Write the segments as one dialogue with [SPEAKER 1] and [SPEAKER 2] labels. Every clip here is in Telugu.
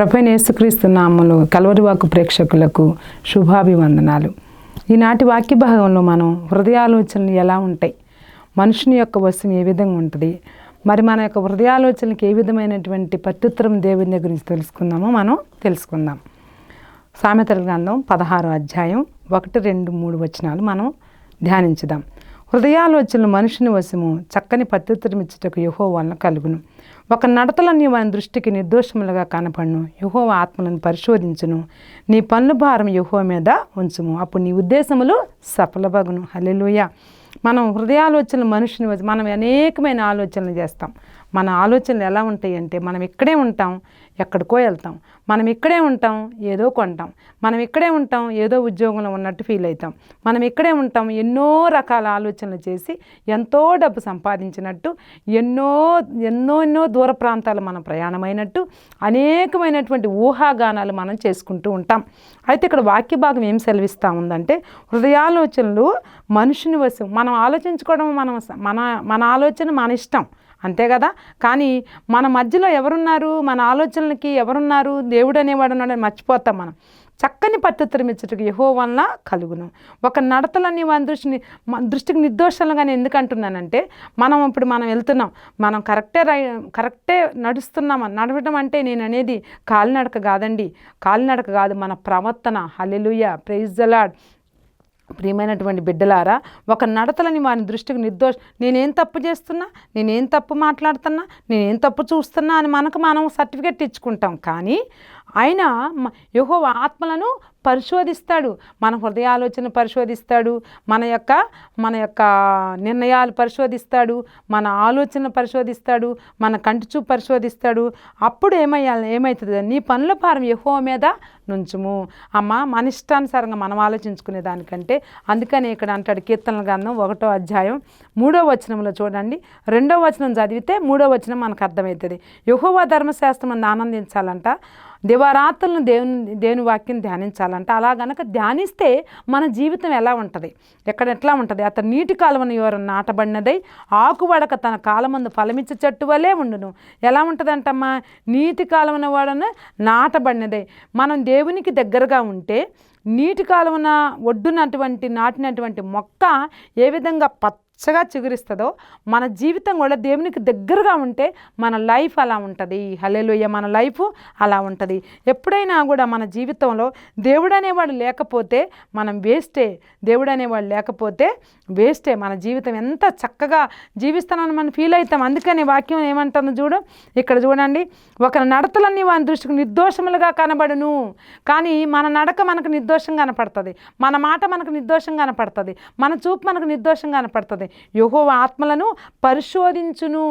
[SPEAKER 1] ప్రభువైన యేసుక్రీస్తు నామములో కల్వరివాకు ప్రేక్షకులకు శుభాభివందనాలు. ఈనాటి వాక్య భాగంలో మనం హృదయాలోచనలు ఎలా ఉంటాయి, మనుషుని యొక్క వశం ఏ విధంగా ఉంటుంది, మరి మన యొక్క హృదయాలోచనలకు ఏ విధమైనటువంటి ప్రత్యుత్తరం దేవుని గురించి తెలుసుకుందాం. సామెతల గ్రంథం 16వ అధ్యాయం 1, 2, 3 వచనాలు మనం ధ్యానించుదాం. హృదయాలోచనలు మనుషుని వశము, చక్కని ప్రత్యుత్తరం ఇచ్చుటకు యెహోవా వలన కలుగును. ఒక నడతలన్నీ వాని దృష్టికి నిర్దోషములుగా కనపడును. యెహోవా ఆత్మలను పరిశోధించును. నీ పనుల భారం యెహోవా మీద ఉంచుము, అప్పుడు నీ ఉద్దేశములు సఫలమగును. హల్లెలూయా. మనం హృదయాలోచనలు మనుషుని వశం, మనం అనేకమైన ఆలోచనలు చేస్తాం. మన ఆలోచనలు ఎలా ఉంటాయి అంటే, మనం ఇక్కడే ఉంటాం, ఎక్కడికో వెళ్తాం. మనం ఇక్కడే ఉంటాం, ఏదో కొంటాం. మనం ఇక్కడే ఉంటాం, ఏదో ఉద్యోగంలో ఉన్నట్టు ఫీల్ అవుతాం. మనం ఇక్కడే ఉంటాం, ఎన్నో రకాల ఆలోచనలు చేసి ఎంతో డబ్బు సంపాదించినట్టు, ఎన్నో దూర ప్రాంతాలు మనం ప్రయాణమైనట్టు, అనేకమైనటువంటి ఊహాగానాలు మనం చేసుకుంటూ ఉంటాం. అయితే ఇక్కడ వాక్య భాగం ఏం సెలవిస్తూ ఉందంటే, హృదయాలోచనలు మనుషుని వశం. మనం ఆలోచించుకోవడం మన ఆలోచన మన ఇష్టం, అంతే కదా. కానీ మన మధ్యలో ఎవరున్నారు, మన ఆలోచనలకి ఎవరున్నారు, దేవుడు అనేవాడు ఉన్నాడని మర్చిపోతాం. మనం చక్కని ప్రత్యుత్తరం ఇచ్చుటకు యెహోవా వలన కలుగును. ఒక నడతలన్నీ వాని దృష్టికి నిర్దోషాలుగానే ఎందుకు అంటున్నానంటే, మనం వెళ్తున్నాం, మనం కరెక్టే నడుస్తున్నాం. నడవడం అంటే నేను అనేది కాలినడక కాదు, మన ప్రవర్తన. హల్లెలూయా, ప్రైజ్ ద లార్డ్. ప్రియమైనటువంటి బిడ్డలారా, ఒక నడతలని వాని దృష్టికి నేనేం తప్పు చేస్తున్నా, నేనేం తప్పు మాట్లాడుతున్నా, నేనేం తప్పు చూస్తున్నా అని మనం సర్టిఫికెట్ ఇచ్చుకుంటాం. కానీ ఆయన యెహోవా ఆత్మలను పరిశోధిస్తాడు, మన హృదయాలోచన పరిశోధిస్తాడు, మన యొక్క నిర్ణయాలు పరిశోధిస్తాడు, మన ఆలోచన పరిశోధిస్తాడు, మన కంటిచూపు పరిశోధిస్తాడు. అప్పుడు ఏమవుతుంది, నీ పనుల భారం యెహోవా మీద నుంచుము. అమ్మ, మన ఇష్టానుసారంగా మనం ఆలోచించుకునే దానికంటే, అందుకని ఇక్కడ అంటాడు కీర్తనల గ్రంథం 1వ అధ్యాయం 3వ వచనంలో చూడండి. 2వ వచనం చదివితే 3వ వచనం మనకు అర్థమవుతుంది. యెహోవా ధర్మశాస్త్రం అని ఆనందించాలంట, దివారాత్రులను దేవుని వాక్యం ధ్యానించాలంట. అలా గనక ధ్యానిస్తే మన జీవితం ఎలా ఉంటుంది, ఎట్లా ఉంటుంది. అతను నీటి కాలువను ఎవరు నాటబడినదై ఆకువడక తన కాలమందు ఫలమిచ్చే చెట్టు వలే ఉండును. ఎలా ఉంటుందంటమ్మా, నీటి కాలువన వాడను నాటబడినదై. మనం దేవునికి దగ్గరగా ఉంటే, నీటి కాలువన ఒడ్డునటువంటి నాటినటువంటి మొక్క ఏ విధంగా పచ్చగా చిగురిస్తుందో, మన జీవితం కూడా దేవునికి దగ్గరగా ఉంటే మన లైఫ్ అలా ఉంటుంది. హల్లెలూయా, మన లైఫ్ అలా ఉంటుంది. ఎప్పుడైనా కూడా మన జీవితంలో దేవుడు అనేవాడు లేకపోతే మనం వేస్టే. దేవుడు అనేవాడు లేకపోతే వేస్టే. మన జీవితం ఎంత చక్కగా జీవిస్తానని మనం ఫీల్ అవుతాం. అందుకని వాక్యం ఏమంటుందో ఇక్కడ చూడండి. ఒక నడతలన్నీ వాని దృష్టికి నిర్దోషములుగా కనబడును. కానీ మన నడక మనకు నిర్దోషం కనపడుతుంది, మన మాట మనకు నిర్దోషం కనపడుతుంది, మన చూపు మనకు నిర్దోషం కనపడుతుంది. యెహోవా ఆత్మలను పరిశోధించును.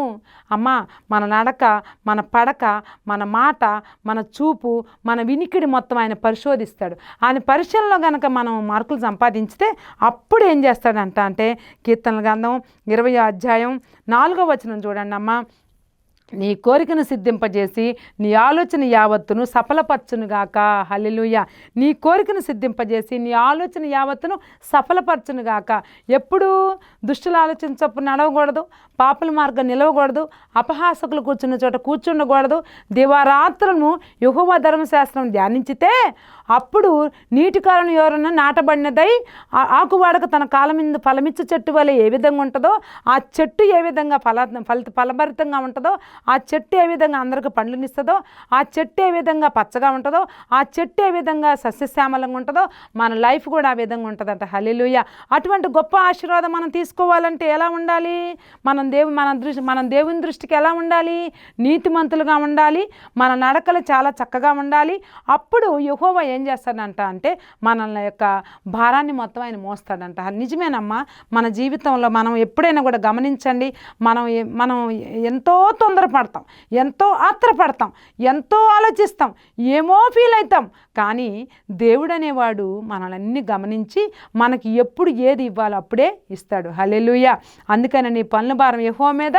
[SPEAKER 1] అమ్మా, మన నడక, మన పడక, మన మాట, మన చూపు, మన వినికిడి మొత్తం ఆయన పరిశోధిస్తాడు. ఆయన పరిశీలనలో కనుక మనం మార్కులు సంపాదించితే అప్పుడు ఏం చేస్తాడంటే, కీర్తనల గ్రంథం 20వ అధ్యాయం 4వ వచనం చూడండి. అమ్మ, నీ కోరికను సిద్ధింపజేసి నీ ఆలోచన యావత్తును సఫలపరచునుగాక. హల్లెలూయా. నీ కోరికను సిద్ధింపజేసి నీ ఆలోచన యావత్తును సఫలపరచునుగాక. ఎప్పుడు దుష్టుల ఆలోచన చొప్పున నడవకూడదు, పాపుల మార్గం నిలవకూడదు, అపహాసకులు కూర్చున్న చోట కూర్చుండకూడదు. దివారాత్రులను యెహోవా ధర్మశాస్త్రం ధ్యానించితే అప్పుడు నీటి కాలం ఎవరన్నా నాటబడినదై ఆకువాడక తన కాలం మీద ఫలమిచ్చు చెట్టు వల్ల ఏ విధంగా ఉంటుందో, ఆ చెట్టు ఏ విధంగా ఫలభరితంగా ఉంటుందో, ఆ చెట్టు ఏ విధంగా అందరికి పండ్లునిస్తుందో, ఆ చెట్టు ఏ విధంగా పచ్చగా ఉంటుందో, ఆ చెట్టు ఏ విధంగా సస్యశ్యామలంగా ఉంటుందో, మన లైఫ్ కూడా ఆ విధంగా ఉంటుందంట. హల్లెలూయా. అటువంటి గొప్ప ఆశీర్వాదం మనం తీసుకోవాలంటే ఎలా ఉండాలి, మనం దేవుని దృష్టికి ఎలా ఉండాలి, నీతిమంతులుగా ఉండాలి, మన నడకలు చాలా చక్కగా ఉండాలి. అప్పుడు యెహోవా ఏం చేస్తాడంట అంటే, మన యొక్క భారాన్ని మొత్తం ఆయన మోస్తాడంట. నిజమేనమ్మా. మన జీవితంలో మనం ఎప్పుడైనా కూడా గమనించండి, మనం ఎంతో తొందరపడతాం, ఎంతో ఆత్రపడతాం, ఎంతో ఆలోచిస్తాం, ఏమో ఫీల్ అవుతాం. కానీ దేవుడు అనేవాడు మనల్ని గమనించి మనకి ఎప్పుడు ఏది ఇవ్వాలో అప్పుడే ఇస్తాడు. హల్లెలూయా. అందుకని నీ పనుల భారం యెహోవా మీద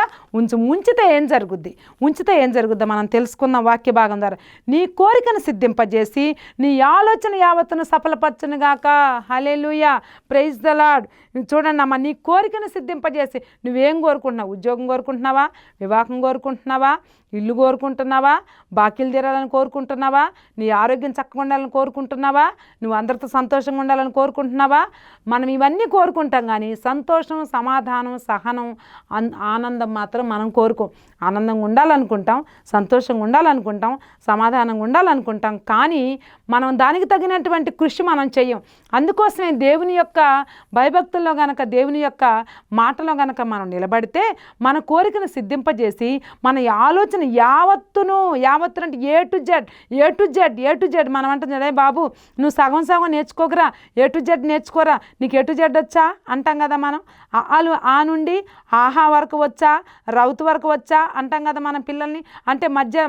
[SPEAKER 1] ఉంచితే ఏం జరుగుద్దో మనం తెలుసుకుందాం వాక్య భాగం ద్వారా. నీ కోరికను సిద్ధింపజేసి నీ ఆలోచన యావత్తును సఫలపరచునుగాక. హల్లెలూయా, ప్రైజ్ ద లార్డ్. చూడండి అమ్మ, నీ కోరికను సిద్ధింపజేసి నువ్వేం కోరుకుంటున్నావు? ఉద్యోగం కోరుకుంటున్నావా? వివాహం కోరుకుంటున్నావా? కోరుకుంటున్నావా? ఇల్లు కోరుకుంటున్నావా? బాకీలు తీరాలని కోరుకుంటున్నావా? నీ ఆరోగ్యం చక్కగా ఉండాలని కోరుకుంటున్నావా? నువ్వు అందరితో సంతోషంగా ఉండాలని కోరుకుంటున్నావా? మనం ఇవన్నీ కోరుకుంటాం, కానీ సంతోషం, సమాధానం, సహనం, ఆనందం మాత్రం మనం కోరుకోం. ఆనందంగా ఉండాలనుకుంటాం, సంతోషంగా ఉండాలనుకుంటాం, సమాధానంగా ఉండాలనుకుంటాం, కానీ మనం దానికి తగినటువంటి కృషి మనం చెయ్యం. అందుకోసమే దేవుని యొక్క భయభక్తుల్లో గనక, దేవుని యొక్క మాటలో గనక మనం నిలబడితే మన కోరికను సిద్ధింపజేసి మన ఆలోచన యావత్తు అంటే ఏ టు జెడ్ మనం అంటున్నాడే, బాబు నువ్వు సగం సగం నేర్చుకోకరా, ఏ టు జెడ్ నేర్చుకోరా, నీకు ఏ టు జెడ్ వచ్చా అంటాం కదా మనం. ఆ నుండి ఆహా వరకు వచ్చా, రౌతు వరకు వచ్చా అంటాం కదా మనం పిల్లల్ని. అంటే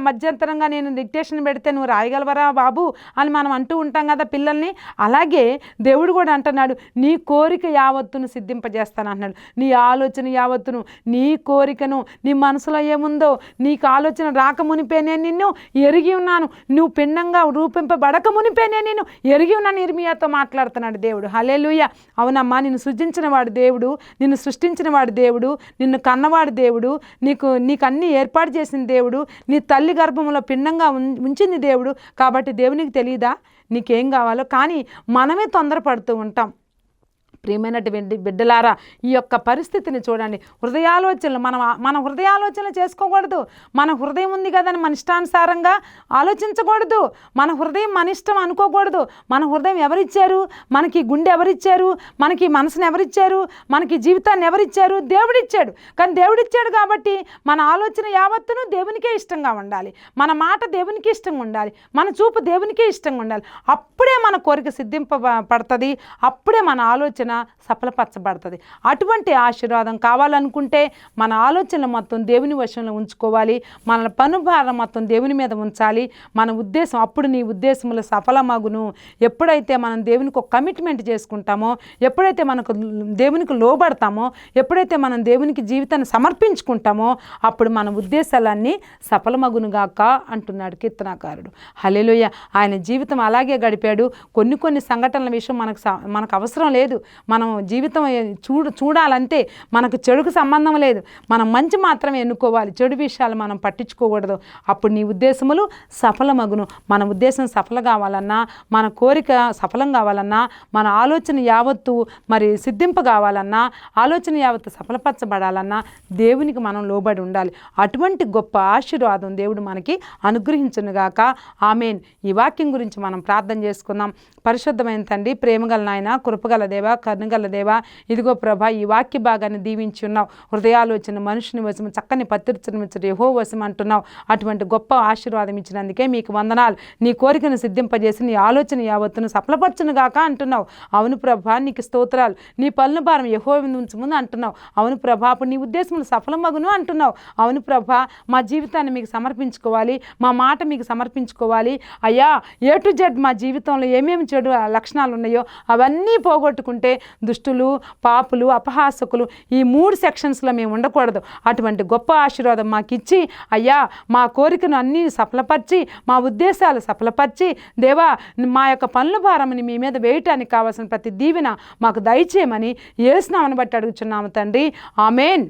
[SPEAKER 1] మధ్యంతరంగా నేను డిక్టేషన్ పెడితే నువ్వు రాయగలవరా బాబు అని మనం అంటూ ఉంటాం కదా పిల్లల్ని. అలాగే దేవుడు కూడా అంటున్నాడు, నీ కోరిక యావత్తును సిద్ధింపజేస్తాను అంటున్నాడు. నీ ఆలోచన యావత్తును, నీ కోరికను, నీ మనసులో ఏముందో నీకు ఆలోచన రాకమునిపే నేను నిన్ను ఎరిగి ఉన్నాను, నువ్వు పిండంగా రూపింపబడక మునిపే నేను నిన్ను ఎరిగి ఉన్నాను. ఇర్మియాతో మాట్లాడుతున్నాడు దేవుడు. హల్లెలూయా. అవునమ్మా, నిన్ను సృజించిన వాడు దేవుడు, నిన్ను సృష్టించిన వాడు దేవుడు, నిన్ను కన్నవాడు దేవుడు, నీకు అన్నీ ఏర్పాటు చేసిన దేవుడు, నీ తల్లి గర్భంలో పిండంగా ఉంచింది దేవుడు. కాబట్టి దేవునికి తెలియదా నీకేం కావాలో? కానీ మనమే తొందరపడుతూ ఉంటాం. ప్రియమైనటువంటి బిడ్డలారా, ఈ యొక్క పరిస్థితిని చూడండి. హృదయాలోచనలు మన హృదయాలోచనలు చేసుకోకూడదు. మన హృదయం ఉంది కదని మన ఇష్టానుసారంగా ఆలోచించకూడదు. మన హృదయం మన ఇష్టం అనుకోకూడదు. మన హృదయం ఎవరిచ్చారు? మనకి గుండె ఎవరిచ్చారు? మనకి మనసును ఎవరిచ్చారు? మనకి జీవితాన్ని ఎవరిచ్చారు? దేవుడిచ్చాడు. కానీ దేవుడిచ్చాడు కాబట్టి మన ఆలోచన యావత్తును దేవునికే ఇష్టంగా ఉండాలి, మన మాట దేవునికి ఇష్టంగా ఉండాలి, మన చూపు దేవునికే ఇష్టంగా ఉండాలి. అప్పుడే మన కోరిక సిద్ధింపబడుతుంది, అప్పుడే మన ఆలోచన సఫలపరచబడుతుంది. అటువంటి ఆశీర్వాదం కావాలనుకుంటే మన ఆలోచనలు మొత్తం దేవుని వశంలో ఉంచుకోవాలి, మన పనుభారం మొత్తం దేవుని మీద ఉంచాలి. మన ఉద్దేశం, అప్పుడు నీ ఉద్దేశములు సఫలమగును. ఎప్పుడైతే మనం దేవునికి ఒక కమిట్మెంట్ చేసుకుంటామో, ఎప్పుడైతే మనకు దేవునికి లోబడతామో, ఎప్పుడైతే మనం దేవునికి జీవితాన్ని సమర్పించుకుంటామో, అప్పుడు మన ఉద్దేశాలన్నీ సఫలమగునుగాక అంటున్నాడు కీర్తనాకారుడు. హల్లెలూయా. ఆయన జీవితం అలాగే గడిపాడు. కొన్ని సంఘటనల విషయం మనకు అవసరం లేదు. మనం జీవితం చూడాలంటే మనకు చెడుకు సంబంధం లేదు. మనం మంచి మాత్రమే ఎన్నుకోవాలి, చెడు విషయాలు మనం పట్టించుకోకూడదు. అప్పుడు నీ ఉద్దేశములు సఫలమగును. మన ఉద్దేశం సఫలం కావాలన్నా, మన కోరిక సఫలం కావాలన్నా, మన ఆలోచన యావత్తు మరి సిద్ధింప కావాలన్నా, ఆలోచన యావత్తు సఫలపరచబడాలన్నా దేవునికి మనం లోబడి ఉండాలి. అటువంటి గొప్ప ఆశీర్వాదం దేవుడు మనకి అనుగ్రహించునుగాక. ఆమేన్. ఈ వాక్యం గురించి మనం ప్రార్థన చేసుకుందాం. పరిశుద్ధమైన తండ్రి, ప్రేమగల నాయన, కృపగల దేవ, కరుణగల దేవ, ఇదిగో ప్రభా, ఈ వాక్య భాగాన్ని దీవించి ఉన్నావు. హృదయాలోచన మనుషుని వశం, చక్కని పత్రిచనమిచ్చడు యెహోవా వశం అంటున్నావు. అటువంటి గొప్ప ఆశీర్వాదం ఇచ్చినందుకే మీకు వందనాలు. నీ కోరికను సిద్ధింపజేసి నీ ఆలోచన యావత్తును సఫలపరచునుగాక అంటున్నావు. అవును ప్రభా, నీకు స్తోత్రాలు. నీ పనుల భారం యెహోవా ఉంచుముందు అంటున్నావు. అవును ప్రభా, అప్పుడు నీ ఉద్దేశములు సఫలమగును అంటున్నావు. అవును ప్రభా, మా జీవితాన్ని మీకు సమర్పించుకోవాలి, మా మాట మీకు సమర్పించుకోవాలి. అయ్యా, ఏ టు జెడ్ మా జీవితంలో ఏమేమి చెడు లక్షణాలు ఉన్నాయో అవన్నీ పోగొట్టుకుంటే దుష్టులు, పాపులు, అపహాసకులు, ఈ 3 సెక్షన్స్లో మేము ఉండకూడదు. అటువంటి గొప్ప ఆశీర్వాదం మాకు ఇచ్చి, అయ్యా, మా కోరికను అన్నీ సఫలపరిచి, మా ఉద్దేశాలు సఫలపరిచి, దేవా, మా యొక్క పనుల భారమని మీ మీద వేయటానికి కావాల్సిన ప్రతి దీవెన మాకు దయచేయమని యేసు నామమును బట్టి అడుగుచున్నాము తండ్రి. ఆమేన్.